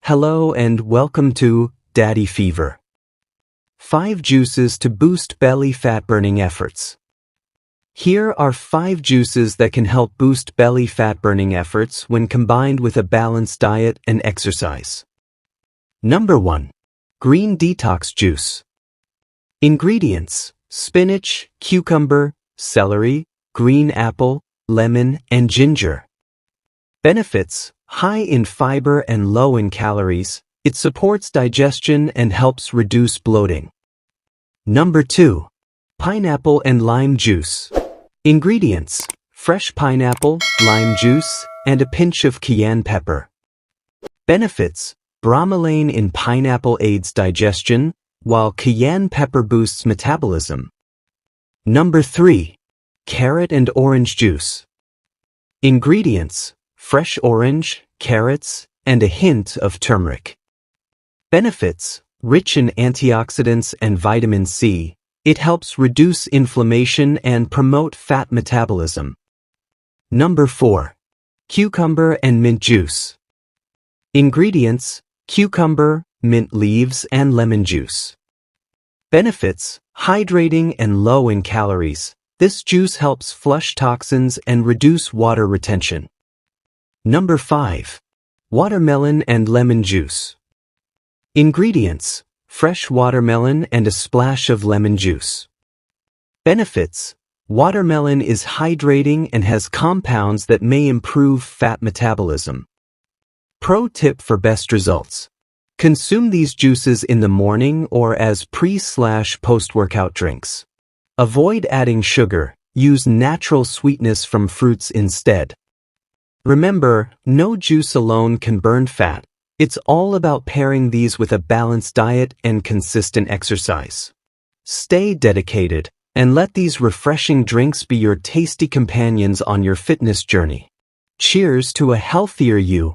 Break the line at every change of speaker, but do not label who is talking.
Hello and welcome to Daddy Fever. 5 juices to boost belly fat-burning efforts. Here are 5 juices that can help boost belly fat-burning efforts when combined with a balanced diet and exercise. Number 1. Green Detox Juice. Ingredients: spinach, cucumber, celery, green apple, lemon, and ginger. Benefits: high in fiber and low in calories, it supports digestion and helps reduce bloating. Number 2. Pineapple and lime juice. Ingredients: fresh pineapple, lime juice, and a pinch of cayenne pepper. Benefits: bromelain in pineapple aids digestion, while cayenne pepper boosts metabolism. Number 3. Carrot and orange juice. Ingredients: fresh orange, carrots, and a hint of turmeric. Benefits: rich in antioxidants and vitamin C, it helps reduce inflammation and promote fat metabolism. Number 4. Cucumber and mint juice. Ingredients: cucumber, mint leaves, and lemon juice. Benefits: hydrating and low in calories. This juice helps flush toxins and reduce water retention. Number 5. Watermelon and lemon juice. Ingredients: fresh watermelon and a splash of lemon juice. Benefits: watermelon is hydrating and has compounds that may improve fat metabolism. Pro tip for best results: consume these juices in the morning or as pre/post-workout drinks. Avoid adding sugar, use natural sweetness from fruits instead. Remember, no juice alone can burn fat. It's all about pairing these with a balanced diet and consistent exercise. Stay dedicated and let these refreshing drinks be your tasty companions on your fitness journey. Cheers to a healthier you.